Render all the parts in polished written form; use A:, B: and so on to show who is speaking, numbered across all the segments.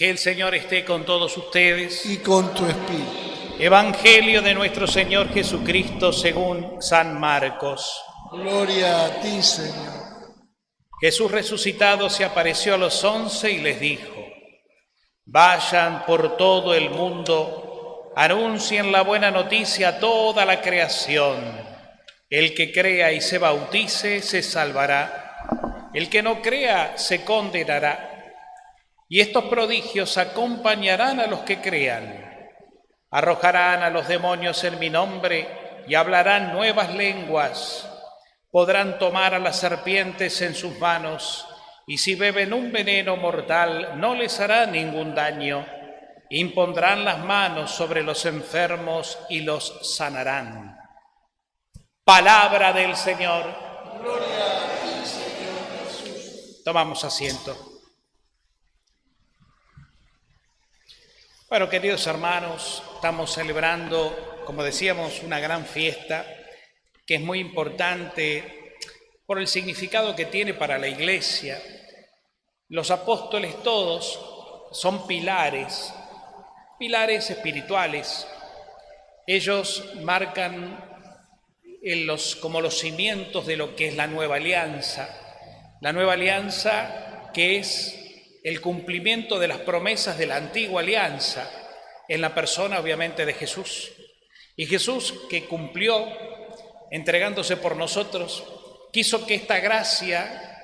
A: Que el Señor esté con todos ustedes.
B: Y con tu espíritu.
A: Evangelio de nuestro Señor Jesucristo según San Marcos.
B: Gloria a ti, Señor.
A: Jesús resucitado se apareció a los 11 y les dijo: vayan por todo el mundo, anuncien la buena noticia a toda la creación. El que crea y se bautice se salvará. El que no crea se condenará. Y estos prodigios acompañarán a los que crean. Arrojarán a los demonios en mi nombre y hablarán nuevas lenguas. Podrán tomar a las serpientes en sus manos y si beben un veneno mortal no les hará ningún daño. Impondrán las manos sobre los enfermos y los sanarán. Palabra del Señor.
B: Gloria a ti, Señor Jesús.
A: Tomamos asiento. Bueno, queridos hermanos, estamos celebrando, como decíamos, una gran fiesta que es muy importante por el significado que tiene para la Iglesia. Los apóstoles todos son pilares espirituales. Ellos marcan como los cimientos de lo que es la nueva alianza. La nueva alianza que es el cumplimiento de las promesas de la antigua alianza en la persona, obviamente, de Jesús. Y Jesús, que cumplió entregándose por nosotros, quiso que esta gracia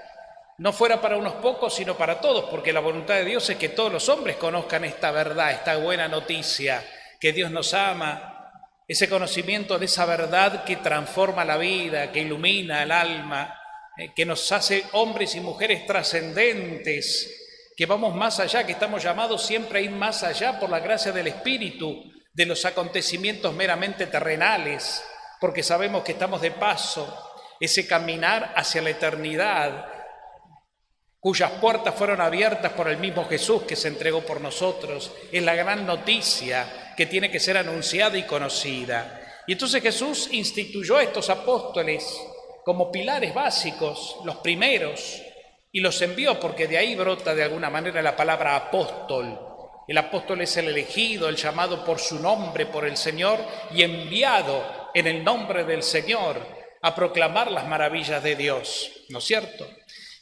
A: no fuera para unos pocos, sino para todos, porque la voluntad de Dios es que todos los hombres conozcan esta verdad, esta buena noticia, que Dios nos ama, ese conocimiento de esa verdad que transforma la vida, que ilumina el alma, que nos hace hombres y mujeres trascendentes, que vamos más allá, que estamos llamados siempre a ir más allá por la gracia del Espíritu, de los acontecimientos meramente terrenales, porque sabemos que estamos de paso, ese caminar hacia la eternidad, cuyas puertas fueron abiertas por el mismo Jesús que se entregó por nosotros, es la gran noticia que tiene que ser anunciada y conocida. Y entonces Jesús instituyó a estos apóstoles como pilares básicos, los primeros, y los envió porque de ahí brota de alguna manera la palabra apóstol. El apóstol es el elegido, el llamado por su nombre, por el Señor, y enviado en el nombre del Señor a proclamar las maravillas de Dios, ¿no es cierto?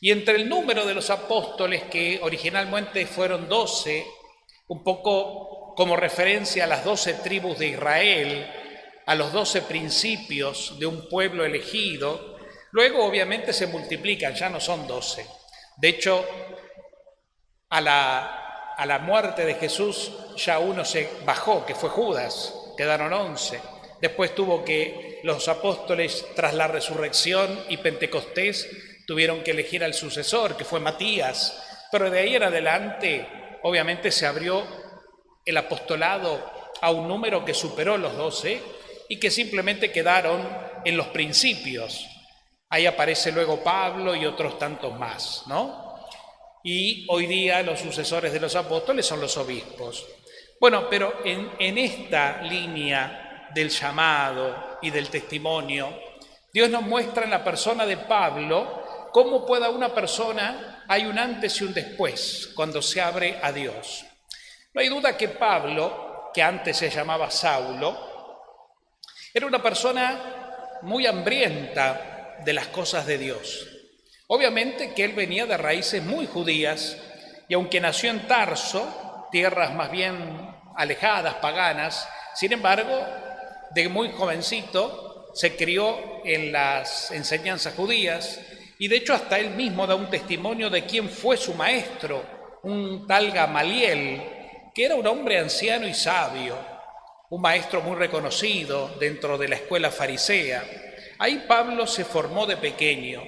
A: Y entre el número de los apóstoles, que originalmente fueron 12, un poco como referencia a las 12 tribus de Israel, a los 12 principios de un pueblo elegido, luego obviamente se multiplican, ya no son 12. De hecho, a la muerte de Jesús ya uno se bajó, que fue Judas, quedaron 11. Después tuvo que los apóstoles, tras la resurrección y Pentecostés, tuvieron que elegir al sucesor, que fue Matías. Pero de ahí en adelante, obviamente se abrió el apostolado a un número que superó los 12 y que simplemente quedaron en los principios. Ahí aparece luego Pablo y otros tantos más, ¿no? Y hoy día los sucesores de los apóstoles son los obispos. Bueno, pero en esta línea del llamado y del testimonio, Dios nos muestra en la persona de Pablo cómo pueda una persona, hay un antes y un después cuando se abre a Dios. No hay duda que Pablo, que antes se llamaba Saulo, era una persona muy hambrienta de las cosas de Dios. Obviamente que él venía de raíces muy judías y aunque nació en Tarso, tierras más bien alejadas, paganas, sin embargo, de muy jovencito se crió en las enseñanzas judías y de hecho hasta él mismo da un testimonio de quién fue su maestro, un tal Gamaliel, que era un hombre anciano y sabio, un maestro muy reconocido dentro de la escuela farisea. Ahí Pablo se formó de pequeño,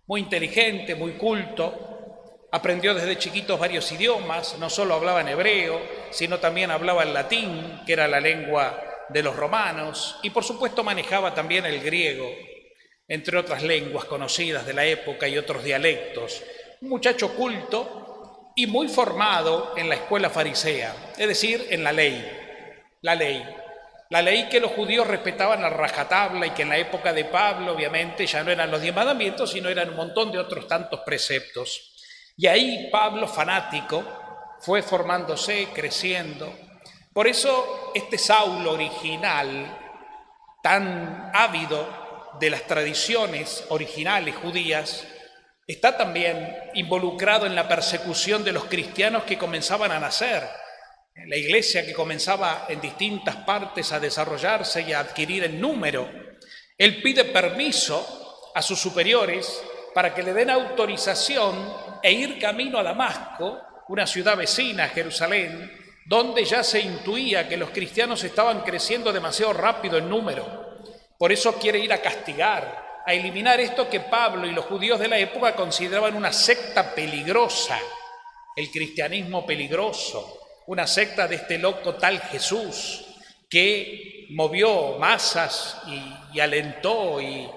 A: muy inteligente, muy culto, aprendió desde chiquitos varios idiomas, no solo hablaba en hebreo, sino también hablaba el latín, que era la lengua de los romanos, y por supuesto manejaba también el griego, entre otras lenguas conocidas de la época y otros dialectos. Un muchacho culto y muy formado en la escuela farisea, es decir, en la ley. La ley que los judíos respetaban a rajatabla y que en la época de Pablo, obviamente, ya no eran los 10 mandamientos, sino eran un montón de otros tantos preceptos. Y ahí Pablo, fanático, fue formándose, creciendo. Por eso este Saulo original, tan ávido de las tradiciones originales judías, está también involucrado en la persecución de los cristianos que comenzaban a nacer, la iglesia que comenzaba en distintas partes a desarrollarse y a adquirir en número. Él pide permiso a sus superiores para que le den autorización e ir camino a Damasco, una ciudad vecina a Jerusalén, donde ya se intuía que los cristianos estaban creciendo demasiado rápido en número. Por eso quiere ir a castigar, a eliminar esto que Pablo y los judíos de la época consideraban una secta peligrosa, el cristianismo peligroso, una secta de este loco tal Jesús que movió masas y alentó y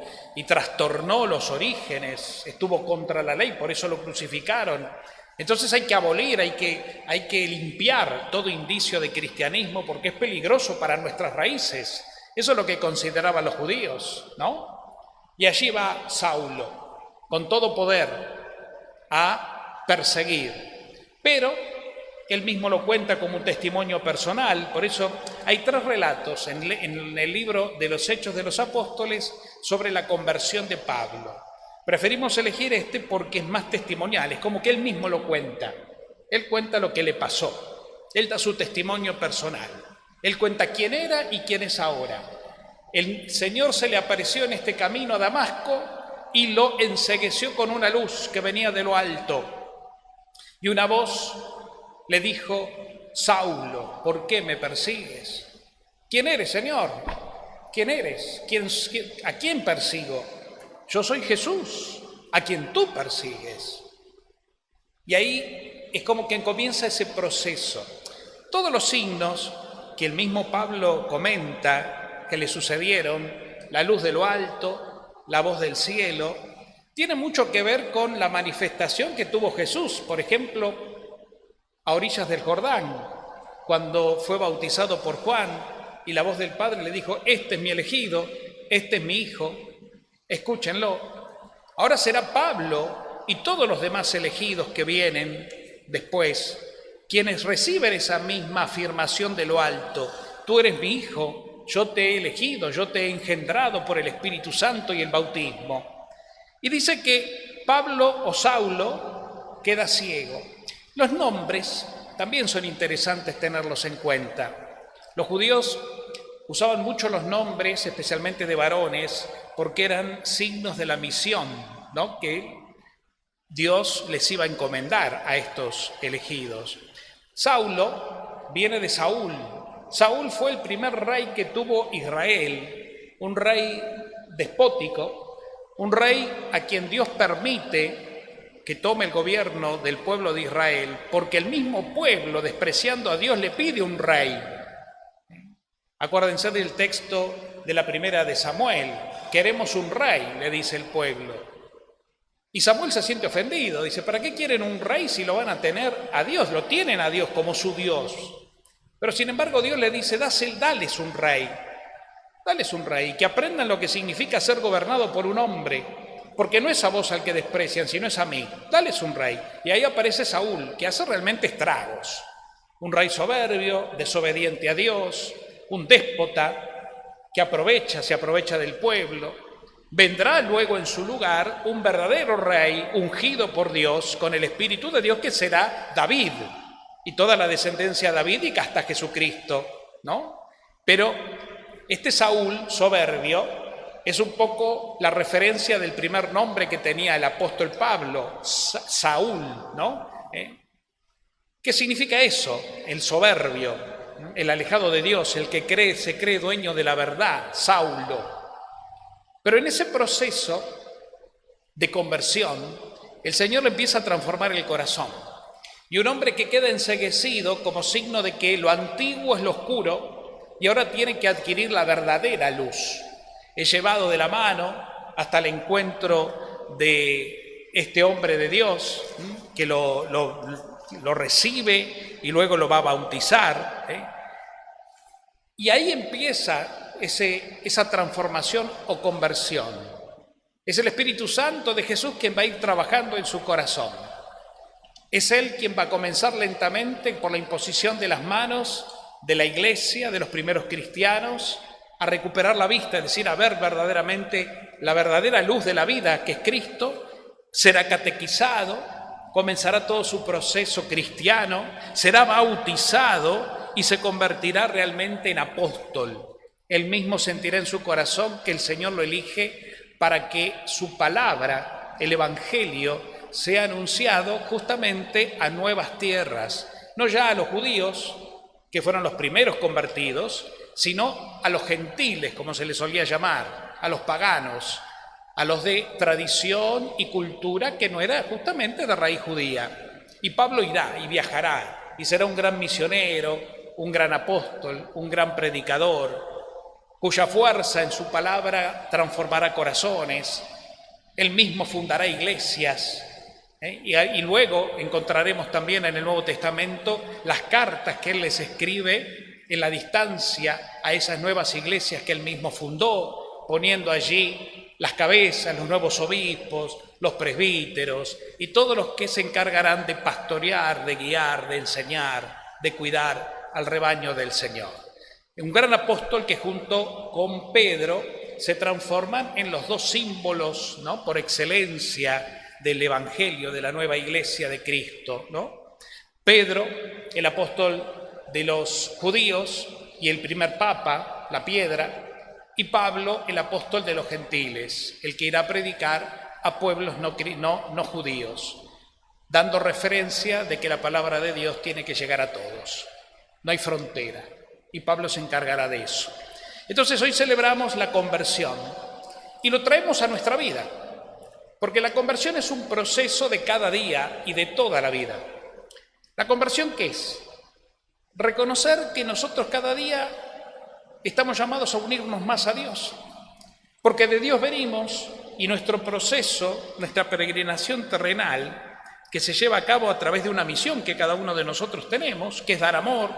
A: trastornó los orígenes, estuvo contra la ley, por eso lo crucificaron. Entonces hay que abolir, hay que limpiar todo indicio de cristianismo porque es peligroso para nuestras raíces. Eso es lo que consideraban los judíos, ¿no? Y allí va Saulo, con todo poder, a perseguir. Pero él mismo lo cuenta como un testimonio personal, por eso hay 3 relatos en el libro de los Hechos de los Apóstoles sobre la conversión de Pablo. Preferimos elegir este porque es más testimonial, es como que él mismo lo cuenta. Él cuenta lo que le pasó, él da su testimonio personal, él cuenta quién era y quién es ahora. El Señor se le apareció en este camino a Damasco y lo encegueció con una luz que venía de lo alto. Y una voz le dijo: Saulo, ¿por qué me persigues? ¿Quién eres, Señor? ¿Quién eres? ¿A quién persigo? Yo soy Jesús, a quien tú persigues. Y ahí es como que comienza ese proceso. Todos los signos que el mismo Pablo comenta que le sucedieron, la luz de lo alto, la voz del cielo, tiene mucho que ver con la manifestación que tuvo Jesús, por ejemplo, a orillas del Jordán, cuando fue bautizado por Juan y la voz del Padre le dijo: este es mi elegido, este es mi hijo, escúchenlo. Ahora será Pablo y todos los demás elegidos que vienen después quienes reciben esa misma afirmación de lo alto: tú eres mi hijo, yo te he elegido, yo te he engendrado por el Espíritu Santo y el bautismo. Y dice que Pablo o Saulo queda ciego. Los nombres también son interesantes tenerlos en cuenta. Los judíos usaban mucho los nombres, especialmente de varones, porque eran signos de la misión, ¿no?, que Dios les iba a encomendar a estos elegidos. Saulo viene de Saúl. Saúl fue el primer rey que tuvo Israel, un rey despótico, un rey a quien Dios permite que tome el gobierno del pueblo de Israel, porque el mismo pueblo, despreciando a Dios, le pide un rey. Acuérdense del texto de la primera de Samuel: queremos un rey, le dice el pueblo. Y Samuel se siente ofendido, dice: ¿para qué quieren un rey si lo van a tener a Dios? Lo tienen a Dios como su Dios. Pero sin embargo Dios le dice: dales un rey, que aprendan lo que significa ser gobernado por un hombre, porque no es a vos al que desprecian, sino es a mí. Dales un rey. Y ahí aparece Saúl, que hace realmente estragos. Un rey soberbio, desobediente a Dios, un déspota que se aprovecha del pueblo. Vendrá luego en su lugar un verdadero rey ungido por Dios con el Espíritu de Dios, que será David y toda la descendencia davídica hasta Jesucristo, ¿no? Pero este Saúl soberbio es un poco la referencia del primer nombre que tenía el apóstol Pablo, Saúl, ¿no? ¿Qué significa eso? El soberbio, el alejado de Dios, el que se cree dueño de la verdad, Saulo. Pero en ese proceso de conversión, el Señor le empieza a transformar el corazón. Y un hombre que queda enceguecido como signo de que lo antiguo es lo oscuro y ahora tiene que adquirir la verdadera luz. Es llevado de la mano hasta el encuentro de este hombre de Dios, que lo recibe y luego lo va a bautizar. Y ahí empieza esa transformación o conversión. Es el Espíritu Santo de Jesús quien va a ir trabajando en su corazón. Es Él quien va a comenzar lentamente por la imposición de las manos de la Iglesia, de los primeros cristianos, a recuperar la vista, es decir, a ver verdaderamente la verdadera luz de la vida, que es Cristo. Será catequizado, comenzará todo su proceso cristiano, será bautizado y se convertirá realmente en apóstol. Él mismo sentirá en su corazón que el Señor lo elige para que su palabra, el Evangelio, sea anunciado justamente a nuevas tierras, no ya a los judíos, que fueron los primeros convertidos, sino a los gentiles, como se les solía llamar, a los paganos, a los de tradición y cultura que no era justamente de raíz judía. Y Pablo irá y viajará y será un gran misionero, un gran apóstol, un gran predicador, cuya fuerza en su palabra transformará corazones. Él mismo fundará iglesias. Y luego encontraremos también en el Nuevo Testamento las cartas que él les escribe en la distancia a esas nuevas iglesias que él mismo fundó, poniendo allí las cabezas, los nuevos obispos, los presbíteros y todos los que se encargarán de pastorear, de guiar, de enseñar, de cuidar al rebaño del Señor. Un gran apóstol que junto con Pedro se transforman en los dos símbolos, ¿no?, por excelencia del Evangelio, de la nueva iglesia de Cristo, ¿no? Pedro, el apóstol de los judíos y el primer papa, la piedra, y Pablo, el apóstol de los gentiles, el que irá a predicar a pueblos no judíos, dando referencia de que la palabra de Dios tiene que llegar a todos. No hay frontera, y Pablo se encargará de eso. Entonces hoy celebramos la conversión y lo traemos a nuestra vida, porque la conversión es un proceso de cada día y de toda la vida. ¿La conversión qué es? Reconocer que nosotros cada día estamos llamados a unirnos más a Dios, porque de Dios venimos y nuestro proceso, nuestra peregrinación terrenal, que se lleva a cabo a través de una misión que cada uno de nosotros tenemos, que es dar amor,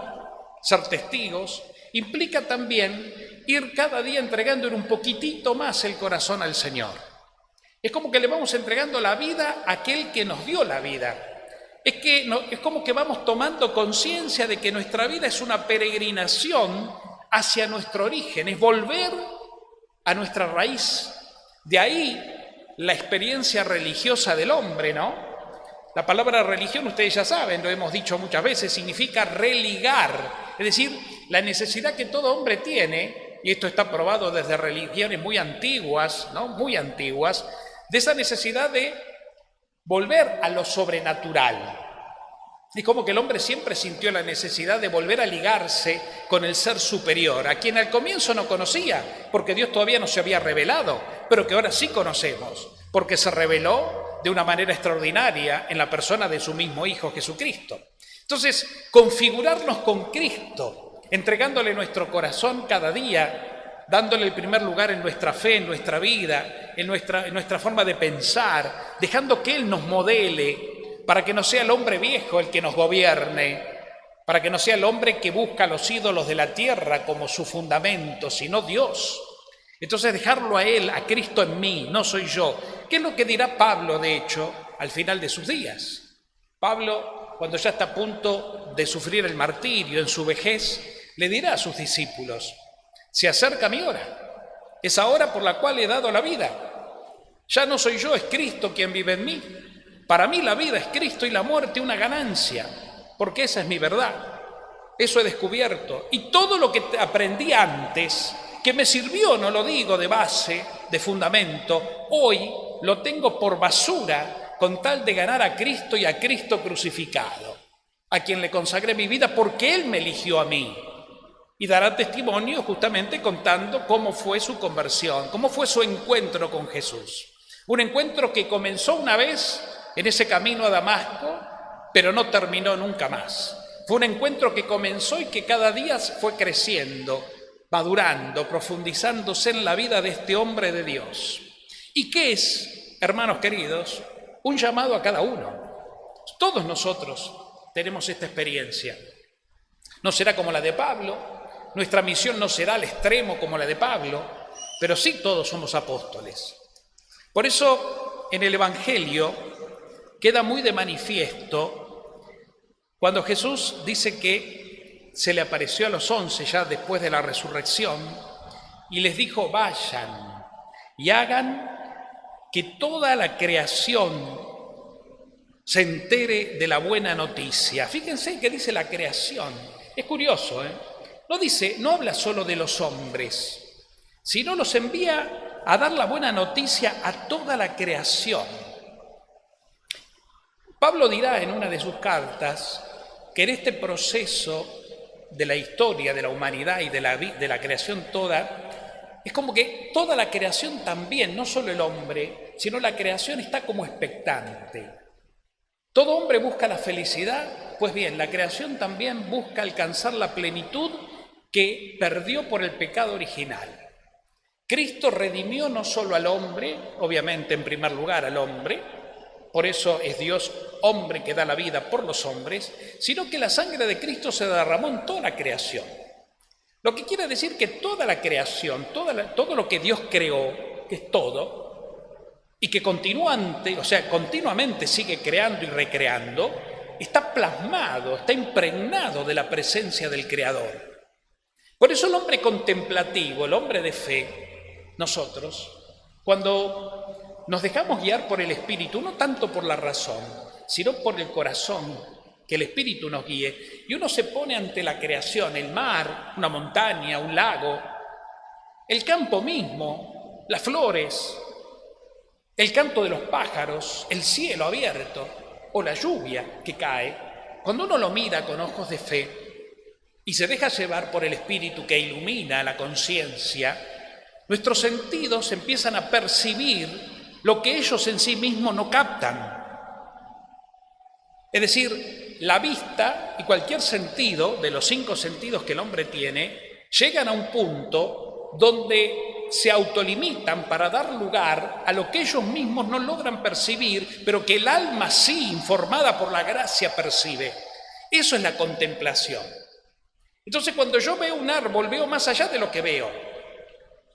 A: ser testigos, implica también ir cada día entregando en un poquitito más el corazón al Señor. Es como que le vamos entregando la vida a aquel que nos dio la vida. Es como que vamos tomando conciencia de que nuestra vida es una peregrinación hacia nuestro origen, es volver a nuestra raíz. De ahí la experiencia religiosa del hombre, ¿no? La palabra religión, ustedes ya saben, lo hemos dicho muchas veces, significa religar, es decir, la necesidad que todo hombre tiene, y esto está probado desde religiones muy antiguas, ¿no?, muy antiguas, de esa necesidad de volver a lo sobrenatural. Es como que el hombre siempre sintió la necesidad de volver a ligarse con el ser superior, a quien al comienzo no conocía, porque Dios todavía no se había revelado, pero que ahora sí conocemos, porque se reveló de una manera extraordinaria en la persona de su mismo Hijo Jesucristo. Entonces, configurarnos con Cristo, entregándole nuestro corazón cada día, dándole el primer lugar en nuestra fe, en nuestra vida, en nuestra forma de pensar, dejando que Él nos modele, para que no sea el hombre viejo el que nos gobierne, para que no sea el hombre que busca los ídolos de la tierra como su fundamento, sino Dios. Entonces dejarlo a Él, a Cristo en mí, no soy yo. ¿Qué es lo que dirá Pablo, de hecho, al final de sus días? Pablo, cuando ya está a punto de sufrir el martirio en su vejez, le dirá a sus discípulos: se acerca mi hora, esa hora por la cual he dado la vida. Ya no soy yo, es Cristo quien vive en mí. Para mí la vida es Cristo y la muerte una ganancia, porque esa es mi verdad. Eso he descubierto. Y todo lo que aprendí antes, que me sirvió, no lo digo de base, de fundamento, hoy lo tengo por basura con tal de ganar a Cristo y a Cristo crucificado, a quien le consagré mi vida porque Él me eligió a mí. Y dará testimonio justamente contando cómo fue su conversión, cómo fue su encuentro con Jesús. Un encuentro que comenzó una vez en ese camino a Damasco, pero no terminó nunca más. Fue un encuentro que comenzó y que cada día fue creciendo, madurando, profundizándose en la vida de este hombre de Dios. ¿Y qué es, hermanos queridos? Un llamado a cada uno. Todos nosotros tenemos esta experiencia. No será como la de Pablo, nuestra misión no será al extremo como la de Pablo, pero sí todos somos apóstoles. Por eso, en el Evangelio queda muy de manifiesto Cuando Jesús dice que se le apareció a los 11 ya después de la resurrección y les dijo, vayan y hagan que toda la creación se entere de la buena noticia. Fíjense que dice la creación. Es curioso, ¿eh? No habla solo de los hombres, sino los envía a dar la buena noticia a toda la creación. Pablo dirá en una de sus cartas que en este proceso de la historia de la humanidad y de la creación toda, es como que toda la creación también, no solo el hombre, sino la creación está como expectante. Todo hombre busca la felicidad, pues bien, la creación también busca alcanzar la plenitud que perdió por el pecado original. Cristo redimió no solo al hombre, obviamente en primer lugar al hombre, por eso es Dios hombre que da la vida por los hombres, sino que la sangre de Cristo se derramó en toda la creación. Lo que quiere decir que toda la creación, todo lo que Dios creó, que es todo, y que continuamente sigue creando y recreando, está plasmado, está impregnado de la presencia del Creador. Por eso el hombre contemplativo, el hombre de fe, nosotros, cuando nos dejamos guiar por el Espíritu, no tanto por la razón, sino por el corazón, que el Espíritu nos guíe, y uno se pone ante la creación, el mar, una montaña, un lago, el campo mismo, las flores, el canto de los pájaros, el cielo abierto o la lluvia que cae, cuando uno lo mira con ojos de fe y se deja llevar por el Espíritu que ilumina la conciencia, nuestros sentidos empiezan a percibir lo que ellos en sí mismos no captan. Es decir, la vista y cualquier sentido de los 5 sentidos que el hombre tiene llegan a un punto donde se autolimitan para dar lugar a lo que ellos mismos no logran percibir, pero que el alma sí, informada por la gracia, percibe. Eso es la contemplación. Entonces, cuando yo veo un árbol, veo más allá de lo que veo.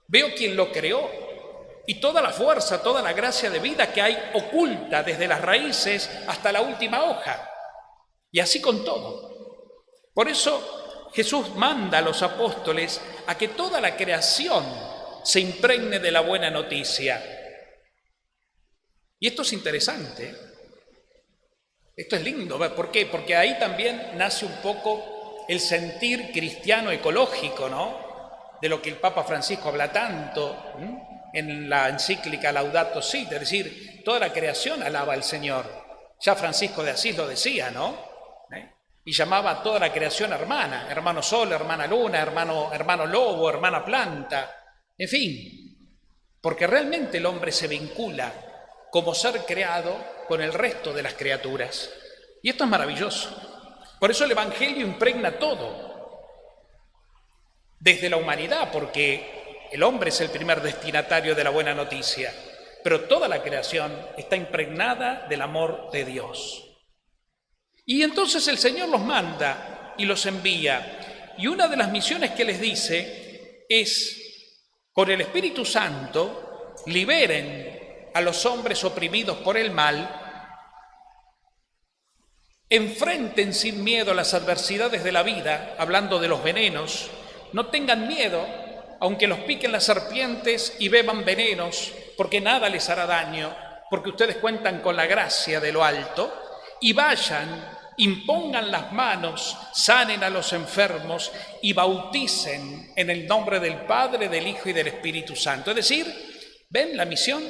A: Veo quién lo creó y toda la fuerza, toda la gracia de vida que hay oculta desde las raíces hasta la última hoja. Y así con todo. Por eso Jesús manda a los apóstoles a que toda la creación se impregne de la buena noticia. Y esto es interesante. Esto es lindo. ¿Por qué? Porque ahí también nace un poco el sentir cristiano ecológico, ¿no? De lo que el Papa Francisco habla tanto en la encíclica Laudato Si, es decir, toda la creación alaba al Señor. Ya Francisco de Asís lo decía, ¿no? Y llamaba a toda la creación hermana, hermano sol, hermana luna, hermano lobo, hermana planta, en fin, porque realmente el hombre se vincula como ser creado con el resto de las criaturas. Y esto es maravilloso. Por eso el Evangelio impregna todo, desde la humanidad, porque el hombre es el primer destinatario de la buena noticia, pero toda la creación está impregnada del amor de Dios. Y entonces el Señor los manda y los envía. Y una de las misiones que les dice es, con el Espíritu Santo, liberen a los hombres oprimidos por el mal, enfrenten sin miedo las adversidades de la vida, hablando de los venenos, no tengan miedo, aunque los piquen las serpientes y beban venenos, porque nada les hará daño, porque ustedes cuentan con la gracia de lo alto, y vayan, impongan las manos, sanen a los enfermos y bauticen en el nombre del Padre, del Hijo y del Espíritu Santo. Es decir, ¿ven la misión?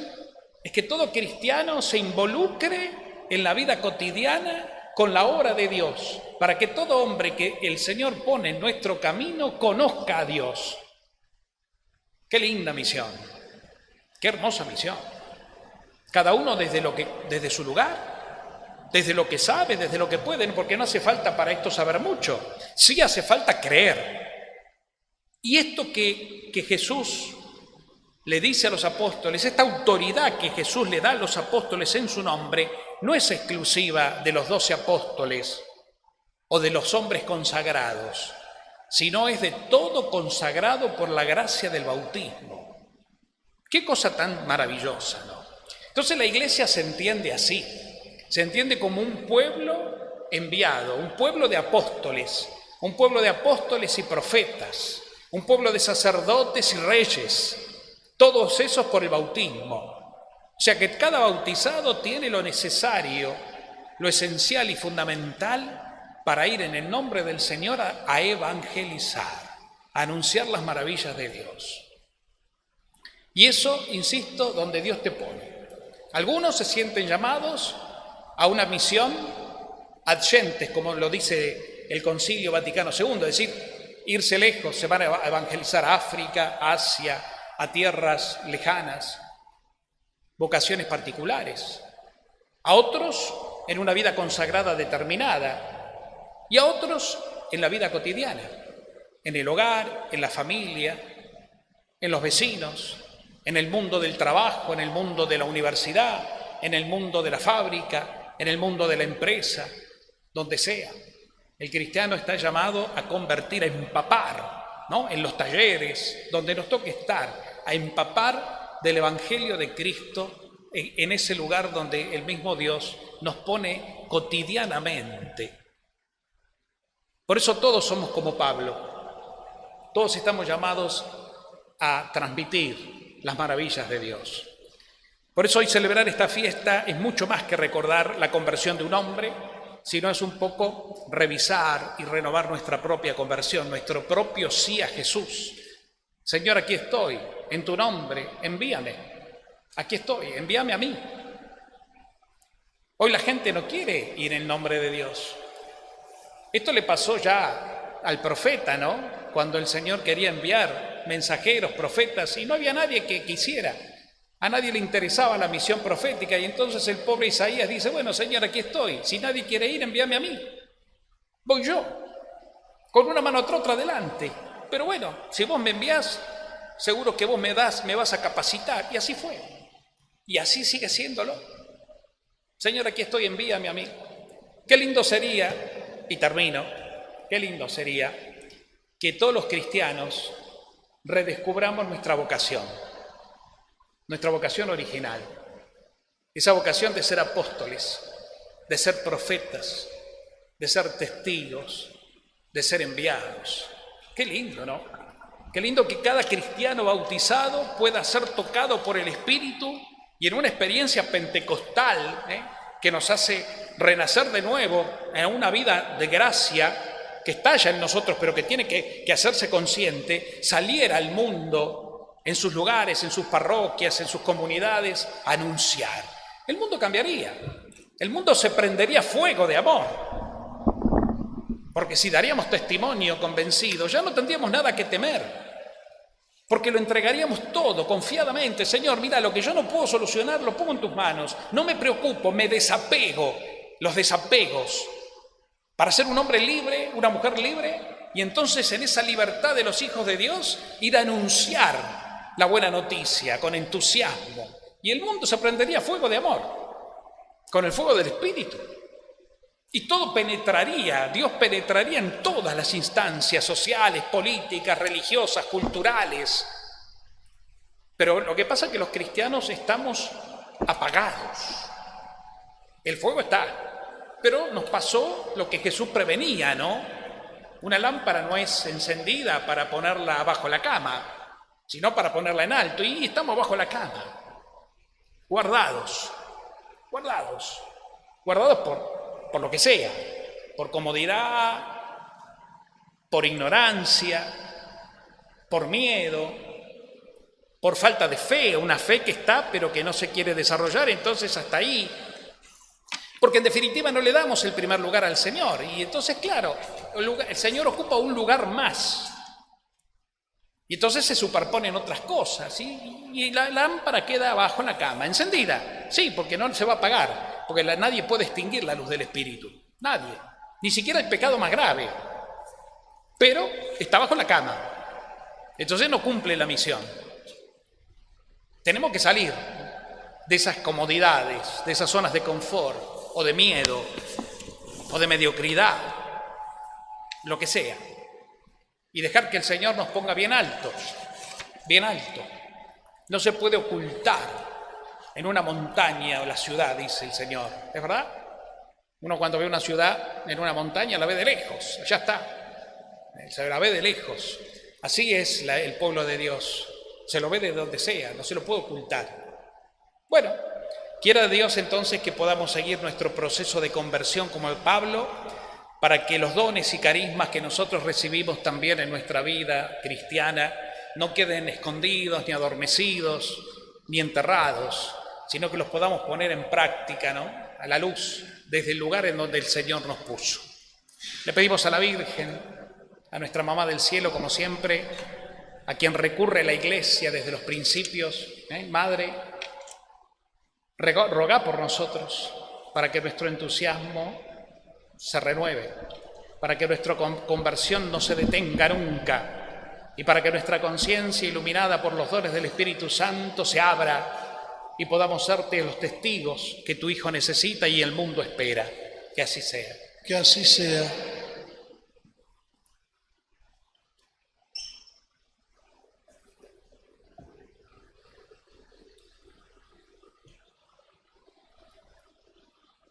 A: Es que todo cristiano se involucre en la vida cotidiana con la obra de Dios, para que todo hombre que el Señor pone en nuestro camino conozca a Dios. Qué linda misión, qué hermosa misión. Cada uno desde su lugar, desde lo que sabe, desde lo que pueden, porque no hace falta para esto saber mucho. Sí hace falta creer. Y esto que Jesús le dice a los apóstoles, esta autoridad que Jesús le da a los apóstoles en su nombre, no es exclusiva de los 12 apóstoles o de los hombres consagrados, sino es de todo consagrado por la gracia del bautismo. Qué cosa tan maravillosa, ¿no? Entonces la iglesia se entiende así, se entiende como un pueblo enviado, un pueblo de apóstoles y profetas, un pueblo de sacerdotes y reyes, todos esos por el bautismo. O sea que cada bautizado tiene lo necesario, lo esencial y fundamental para ir en el nombre del Señor a evangelizar, a anunciar las maravillas de Dios. Y eso, insisto, donde Dios te pone. Algunos se sienten llamados a una misión adyentes, como lo dice el Concilio Vaticano II, es decir, irse lejos, se van a evangelizar a África, a Asia, a tierras lejanas, vocaciones particulares. A otros en una vida consagrada determinada y a otros en la vida cotidiana, en el hogar, en la familia, en los vecinos, en el mundo del trabajo, en el mundo de la universidad, en el mundo de la fábrica, en el mundo de la empresa, donde sea. El cristiano está llamado a convertir, a empapar, ¿no? En los talleres, donde nos toque estar, a empapar del Evangelio de Cristo en ese lugar donde el mismo Dios nos pone cotidianamente. Por eso todos somos como Pablo, todos estamos llamados a transmitir las maravillas de Dios. Por eso hoy celebrar esta fiesta es mucho más que recordar la conversión de un hombre, sino es un poco revisar y renovar nuestra propia conversión, nuestro propio sí a Jesús. Señor, aquí estoy, en tu nombre, envíame. Aquí estoy, envíame a mí. Hoy la gente no quiere ir en nombre de Dios. Esto le pasó ya al profeta, ¿no? Cuando el Señor quería enviar mensajeros, profetas, y no había nadie que quisiera. A nadie le interesaba la misión profética, y entonces el pobre Isaías dice, bueno, Señor, aquí estoy. Si nadie quiere ir, envíame a mí. Voy yo, con una mano atrás, otra adelante. Pero bueno, si vos me enviás, seguro que vos me vas a capacitar. Y así fue. Y así sigue siéndolo. Señor, aquí estoy, envíame a mí. Qué lindo sería, y termino, qué lindo sería que todos los cristianos redescubramos nuestra vocación original, esa vocación de ser apóstoles, de ser profetas, de ser testigos, de ser enviados. Qué lindo, ¿no? Qué lindo que cada cristiano bautizado pueda ser tocado por el Espíritu y en una experiencia pentecostal, que nos hace renacer de nuevo en una vida de gracia que estalla en nosotros, pero que tiene que hacerse consciente, saliera al mundo, en sus lugares, en sus parroquias, en sus comunidades, a anunciar. El mundo cambiaría, el mundo se prendería fuego de amor, porque si daríamos testimonio convencidos, ya no tendríamos nada que temer, porque lo entregaríamos todo confiadamente. Señor, mira, lo que yo no puedo solucionar lo pongo en tus manos, no me preocupo, me desapego, los desapegos, para ser un hombre libre, una mujer libre, y entonces en esa libertad de los hijos de Dios ir a anunciar la buena noticia con entusiasmo. Y el mundo se prendería fuego de amor, con el fuego del Espíritu. Y todo penetraría, Dios penetraría en todas las instancias sociales, políticas, religiosas, culturales. Pero lo que pasa es que los cristianos estamos apagados. El fuego está. Pero nos pasó lo que Jesús prevenía, ¿no? Una lámpara no es encendida para ponerla bajo la cama, sino para ponerla en alto. Y estamos bajo la cama, guardados por lo que sea, por comodidad, por ignorancia, por miedo, por falta de fe, una fe que está pero que no se quiere desarrollar, entonces hasta ahí. Porque en definitiva no le damos el primer lugar al Señor. Y entonces, claro, el Señor ocupa un lugar más. Y entonces se superponen otras cosas. Y la lámpara queda abajo en la cama, encendida. Sí, porque no se va a apagar. Porque nadie puede extinguir la luz del Espíritu. Nadie. Ni siquiera el pecado más grave. Pero está bajo la cama. Entonces no cumple la misión. Tenemos que salir de esas comodidades, de esas zonas de confort, o de miedo, o de mediocridad, lo que sea, y dejar que el Señor nos ponga bien alto, bien alto. No se puede ocultar en una montaña o la ciudad, dice el Señor, ¿es verdad? Uno cuando ve una ciudad en una montaña la ve de lejos, ya está, se la ve de lejos. Así es el pueblo de Dios, se lo ve de donde sea, no se lo puede ocultar. Bueno, quiera Dios entonces que podamos seguir nuestro proceso de conversión como el Pablo, para que los dones y carismas que nosotros recibimos también en nuestra vida cristiana no queden escondidos, ni adormecidos, ni enterrados, sino que los podamos poner en práctica, ¿no?, a la luz, desde el lugar en donde el Señor nos puso. Le pedimos a la Virgen, a nuestra Mamá del Cielo, como siempre, a quien recurre la Iglesia desde los principios, Madre, rogá por nosotros, para que nuestro entusiasmo se renueve, para que nuestra conversión no se detenga nunca, y para que nuestra conciencia, iluminada por los dones del Espíritu Santo, se abra y podamos serte los testigos que tu Hijo necesita y el mundo espera. Que así sea.
B: Que así sea.